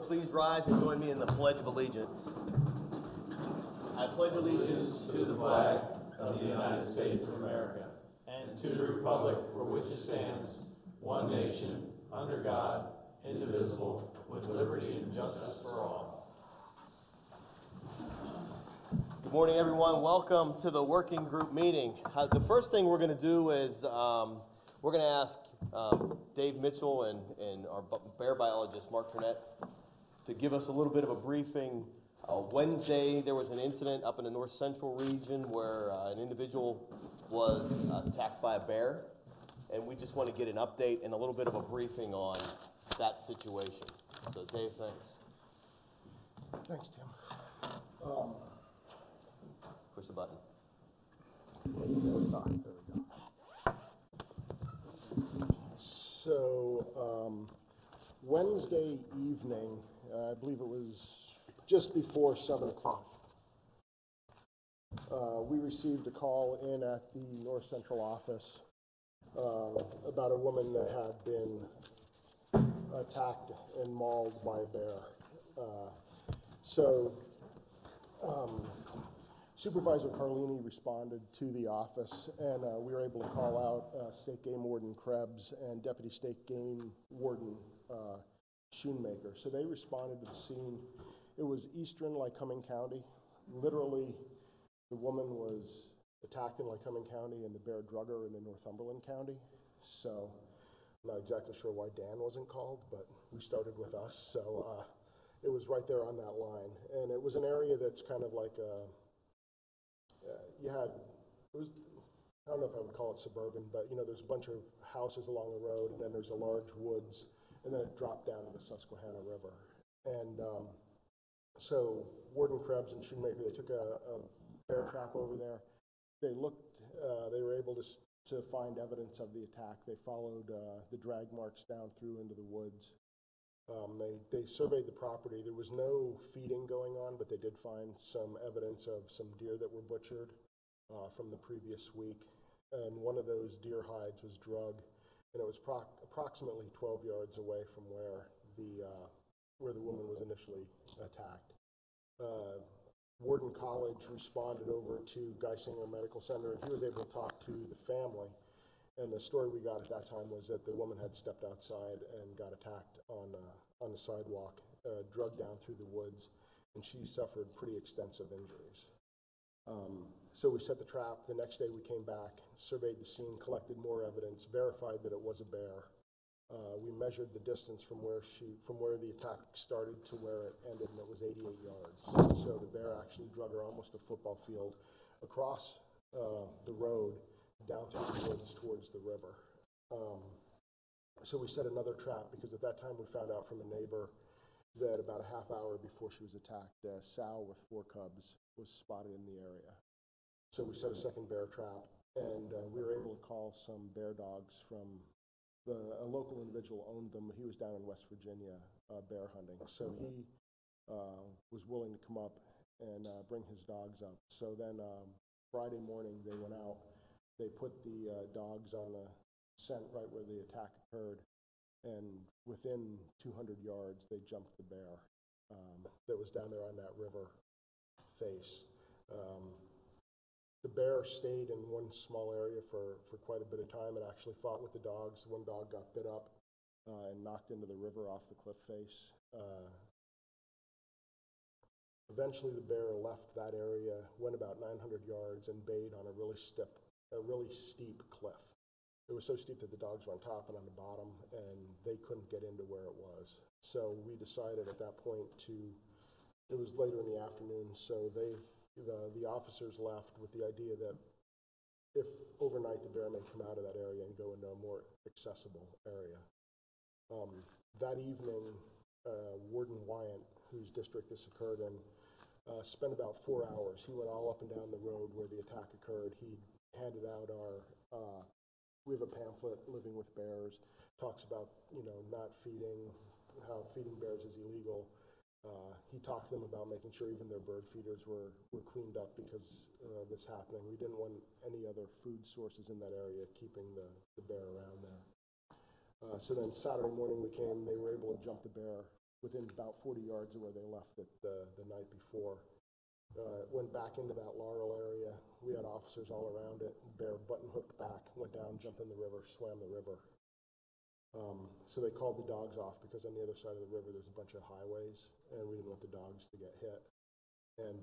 please rise and join me in the Pledge of Allegiance. I pledge allegiance to the flag of the United States of America and to the republic for which it stands, one nation, under God, indivisible, with liberty and justice for all. Good morning, everyone. Welcome to the working group meeting. The first thing we're going to do is we're going to ask Dave Mitchell and our bear biologist, Mark Turnett, to give us a little bit of a briefing. Wednesday, there was an incident up in the north central region where an individual was attacked by a bear, and we just want to get an update and a little bit of a briefing on that situation. So, Dave, thanks. Thanks, Tim. Push the button. There we go. So, Wednesday evening, I believe it was just before 7 o'clock, we received a call in at the North Central office about a woman that had been attacked and mauled by a bear. Supervisor Carlini responded to the office, and we were able to call out State Game Warden Krebs and Deputy State Game Warden Schoonmaker. So they responded to the scene. It was eastern Lycoming County. Literally, the woman was attacked in Lycoming County, and the bear drug her into Northumberland County. So I'm not exactly sure why Dan wasn't called, but we started with us. So it was right there on that line. And it was an area that's kind of like I don't know if I would call it suburban, but there's a bunch of houses along the road, and then there's a large woods, and then it dropped down to the Susquehanna River. And so Warden Krebs and Schoonmaker, they took a bear trap over there. They were able to find evidence of the attack. They followed the drag marks down through into the woods. They surveyed the property. There was no feeding going on, but they did find some evidence of some deer that were butchered from the previous week. And one of those deer hides was drugged, and it was approximately 12 yards away from where the woman was initially attacked. Warden College responded over to Geisinger Medical Center, and he was able to talk to the family. And the story we got at that time was that the woman had stepped outside and got attacked on the sidewalk, drugged down through the woods, and she suffered pretty extensive injuries. So we set the trap. The next day we came back, surveyed the scene, collected more evidence, verified that it was a bear. We measured the distance from where the attack started to where it ended, and it was 88 yards. So the bear actually drug her almost a football field across the road down through the woods towards the river. So we set another trap because at that time we found out from a neighbor that about a half hour before she was attacked, a sow with 4 cubs was spotted in the area. So we set a second bear trap, and we were able to call some bear dogs from a local individual owned them. He was down in West Virginia bear hunting. So he was willing to come up and bring his dogs up. So then Friday morning they went out. They put the dogs on a scent right where the attack occurred, and within 200 yards they jumped the bear that was down there on that river face. The bear stayed in one small area for quite a bit of time. It actually fought with the dogs. One dog got bit up and knocked into the river off the cliff face. Eventually the bear left that area, went about 900 yards, and bayed on a really steep cliff. It was so steep that the dogs were on top and on the bottom, and they couldn't get into where it was. So we decided at that point it was later in the afternoon, so the officers left with the idea that if overnight the bear may come out of that area and go into a more accessible area. That evening, Warden Wyant, whose district this occurred in, spent about 4 hours. He went all up and down the road where the attack occurred. He handed out we have a pamphlet, Living with Bears, talks about, not feeding, how feeding bears is illegal. He talked to them about making sure even their bird feeders were cleaned up because this happening. We didn't want any other food sources in that area keeping the bear around there. So then Saturday morning they were able to jump the bear within about 40 yards of where they left it the night before. Went back into that laurel area. We had officers all around it. Bear button hooked back, went down, jumped in the river, swam the river. So they called the dogs off because on the other side of the river there's a bunch of highways, and we didn't want the dogs to get hit. And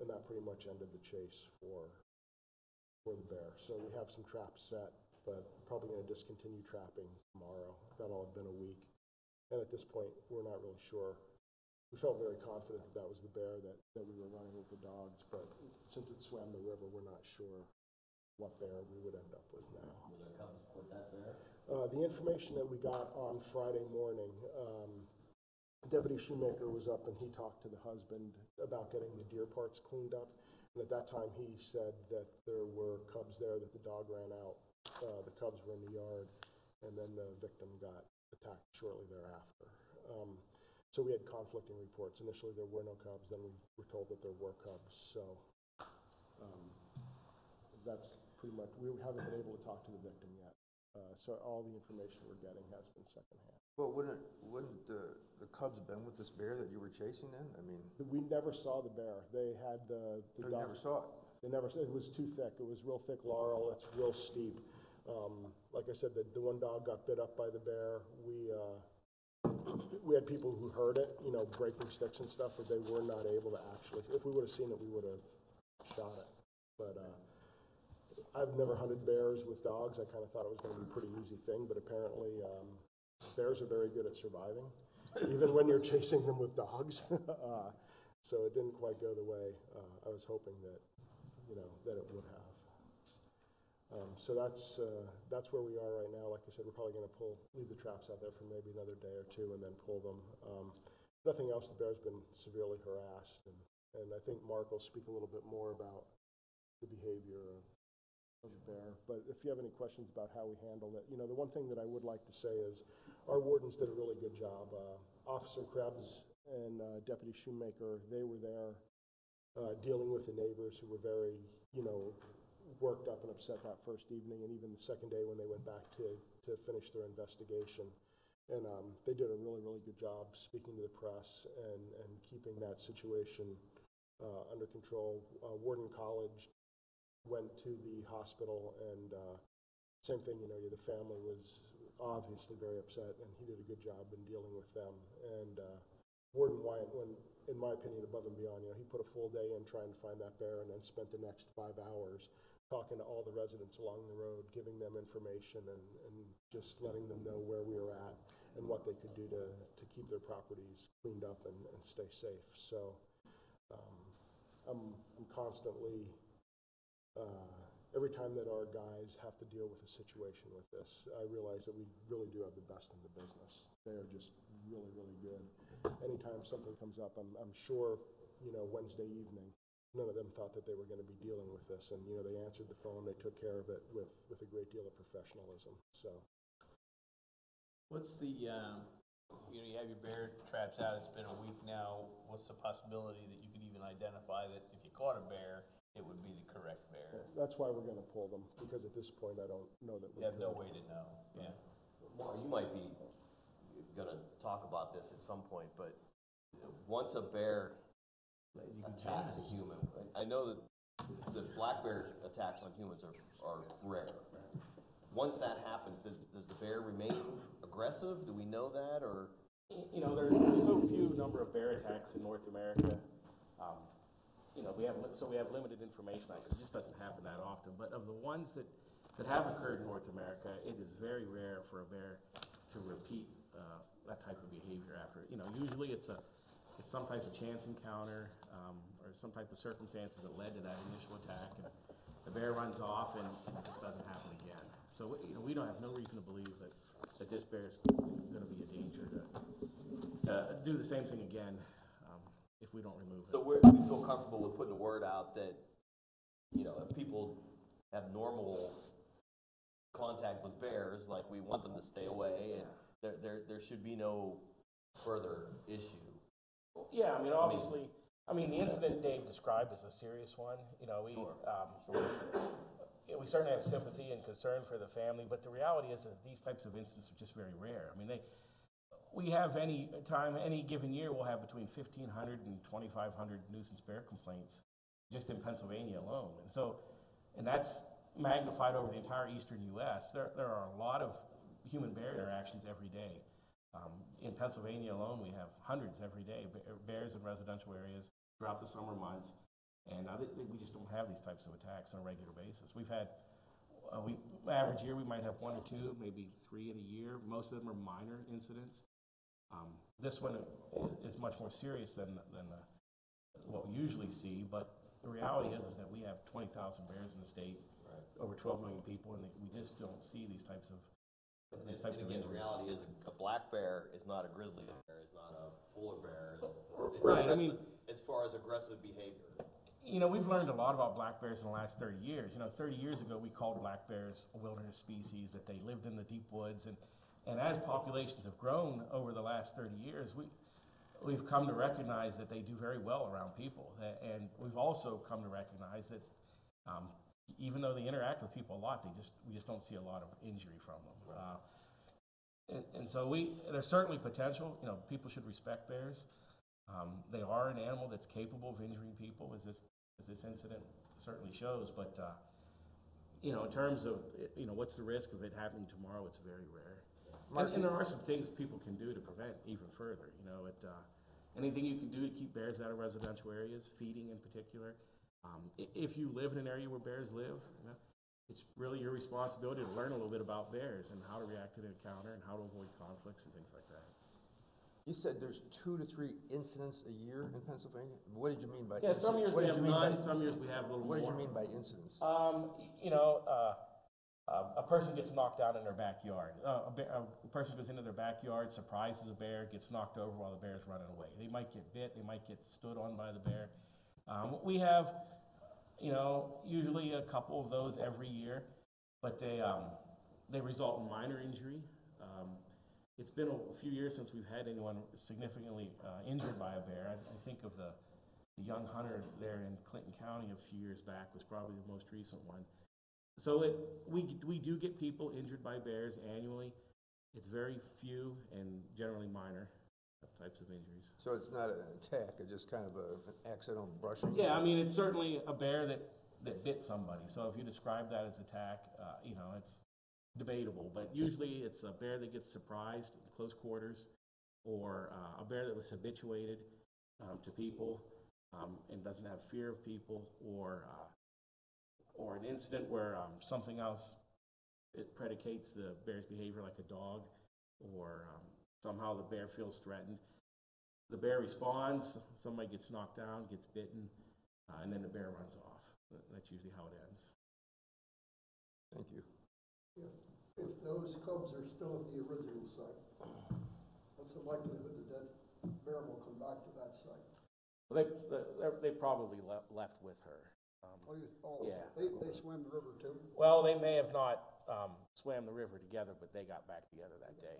that pretty much ended the chase for the bear. So we have some traps set, but probably going to discontinue trapping tomorrow. That'll have been a week. And at this point, we're not really sure. We felt very confident that that was the bear that we were running with the dogs, but since it swam the river, we're not sure what bear we would end up with now. Were there cubs with that bear? The information that we got on Friday morning, Deputy Shoemaker was up and he talked to the husband about getting the deer parts cleaned up. And at that time, he said that there were cubs there, that the dog ran out. The cubs were in the yard, and then the victim got attacked shortly thereafter. So we had conflicting reports. Initially, there were no cubs. Then we were told that there were cubs. So that's pretty much, we haven't been able to talk to the victim yet. So all the information we're getting has been secondhand. Well, wouldn't the cubs have been with this bear that you were chasing then? I mean, We never saw the bear. They had the they dog. never saw it. They never said it was too thick. It was real thick laurel. It's real steep. Like I said, the one dog got bit up by the bear. We had people who heard it, you know, breaking sticks and stuff, but they were not able to actually. If we would have seen it, we would have shot it. But I've never hunted bears with dogs. I kind of thought it was going to be a pretty easy thing, but apparently bears are very good at surviving, even when you're chasing them with dogs. So it didn't quite go the way I was hoping that, that it would have. So that's where we are right now. Like I said, we're probably going to leave the traps out there for maybe another day or two and then pull them. Nothing else, the bear's been severely harassed, and I think Mark will speak a little bit more about the behavior of the bear. But if you have any questions about how we handled it, the one thing that I would like to say is our wardens did a really good job. Officer Krebs and Deputy Shoemaker, they were there dealing with the neighbors who were very, worked up and upset that first evening, and even the second day when they went back to finish their investigation. And they did a really, really good job speaking to the press and keeping that situation under control. Warden College went to the hospital, and same thing, the family was obviously very upset, and he did a good job in dealing with them. And Warden Wyatt went, in my opinion, above and beyond. He put a full day in trying to find that bear, and then spent the next 5 hours talking to all the residents along the road, giving them information and just letting them know where we were at and what they could do to keep their properties cleaned up and stay safe. So I'm constantly, every time that our guys have to deal with a situation with this, I realize that we really do have the best in the business. They are just really, really good. Anytime something comes up, I'm sure, Wednesday evening, none of them thought that they were going to be dealing with this, and they answered the phone. They took care of it with a great deal of professionalism. So, What's the, you have your bear traps out, it's been a week now. What's the possibility that you could even identify that if you caught a bear, it would be the correct bear? that's why we're going to pull them, because at this point I don't know that we You have no way to know, yeah. Mark, you might be going to talk about this at some point, but once a bear attacks a human, I know that the black bear attacks on humans are rare. Once that happens, does the bear remain aggressive? Do we know that, or? There's so few number of bear attacks in North America. We have limited information on it, 'cause it just doesn't happen that often. But of the ones that have occurred in North America, it is very rare for a bear to repeat that type of behavior after. Usually it's some type of chance encounter or some type of circumstances that led to that initial attack, and the bear runs off, and it just doesn't happen again. So we don't have no reason to believe that this bear is going to be a danger to do the same thing again if we don't remove it. So we feel comfortable with putting a word out that, if people have normal contact with bears, like we want them to stay away, and there should be no further issue. Yeah, obviously, the incident Dave described is a serious one. We certainly have sympathy and concern for the family, but the reality is that these types of incidents are just very rare. we have any given year, we'll have between 1,500 and 2,500 nuisance bear complaints just in Pennsylvania alone. And that's magnified over the entire eastern U.S. There are a lot of human-bear interactions every day. In Pennsylvania alone, we have hundreds every day, bears in residential areas throughout the summer months, and we just don't have these types of attacks on a regular basis. We've had, average year, we might have 1 or 2, maybe 3 in a year. Most of them are minor incidents. This one is much more serious than what we usually see, but the reality is that we have 20,000 bears in the state, over 12 million people, and we just don't see these types of injuries. The reality is a black bear is not a grizzly bear, is not a polar bear. Right, I mean, as far as aggressive behavior. You know, we've learned a lot about black bears in the last 30 years. You know, 30 years ago, we called black bears a wilderness species, that they lived in the deep woods. And as populations have grown over the last 30 years, we've come to recognize that they do very well around people. And we've also come to recognize that even though they interact with people a lot, we just don't see a lot of injury from them. And so there's certainly potential. You know, people should respect bears. They are an animal that's capable of injuring people, as this incident certainly shows. But you know, in terms of, you know, what's the risk of it happening tomorrow, it's very rare. And there are some things people can do to prevent even further. You know, anything you can do to keep bears out of residential areas, feeding in particular. If you live in an area where bears live, you know, it's really your responsibility to learn a little bit about bears and how to react to an encounter and how to avoid conflicts and things like that. You said there's 2 to 3 incidents a year in Pennsylvania? What did you mean by Yeah, incidents? some years we have none, some years we have a little more. What did you mean by incidents? You know, a person gets knocked out in their backyard. A person goes into their backyard, surprises a bear, gets knocked over while the bear's running away. They might get bit, they might get stood on by the bear. We have, you know, usually a couple of those every year, but they result in minor injury. It's been a few years since we've had anyone significantly injured by a bear. I think of the young hunter there in Clinton County a few years back was probably the most recent one. So we do get people injured by bears annually. It's very few and generally minor types of injuries. So it's not an attack, it's just kind of an accidental brushing? Yeah, I mean, it's certainly a bear that bit somebody. So if you describe that as attack, you know, it's debatable, but usually it's a bear that gets surprised in close quarters, or a bear that was habituated to people and doesn't have fear of people, or an incident where something else predicates the bear's behavior, like a dog, or somehow the bear feels threatened. The bear responds, somebody gets knocked down, gets bitten, and then the bear runs off. That's usually how it ends. Thank you. If those cubs are still at the original site, what's the likelihood that bear will come back to that site? They probably left with her. Yeah. They swam the river too? Well, they may have not swam the river together, but they got back together that day.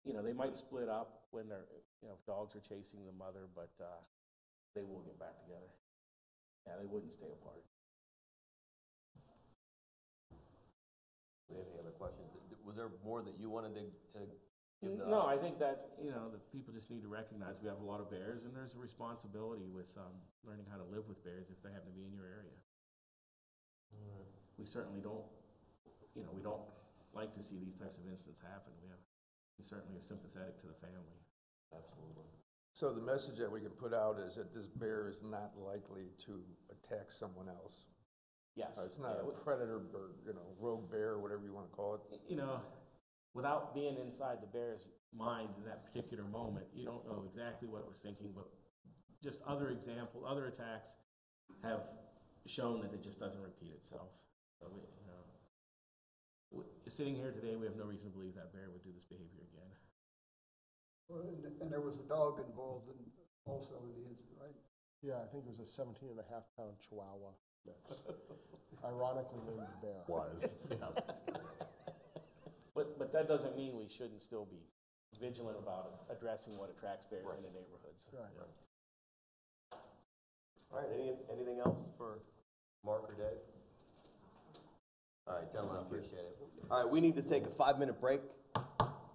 Yeah, they might split up when they're, if dogs are chasing the mother, but they will get back together. Yeah, they wouldn't stay apart. Any other questions? Was there more that you wanted to give to No, us? I think that, that people just need to recognize we have a lot of bears, and there's a responsibility with learning how to live with bears if they happen to be in your area. Right. We certainly don't, we don't like to see these types of incidents happen. We certainly are sympathetic to the family. Absolutely. So the message that we can put out is that this bear is not likely to attack someone else. Yes. It's not a predator or, rogue bear, whatever you want to call it. Without being inside the bear's mind in that particular moment, you don't know exactly what it was thinking, but just other attacks have shown that it just doesn't repeat itself. So sitting here today, we have no reason to believe that bear would do this behavior again. Well, and there was a dog involved also in the incident, right? Yeah, I think it was a 17.5-pound Chihuahua mix. Ironically named Bear. Was. But that doesn't mean we shouldn't still be vigilant about addressing what attracts bears in the neighborhoods. Right. Yeah. All right, anything else for Mark or Dave? All right, gentlemen, I appreciate it. All right, we need to take a 5-minute break.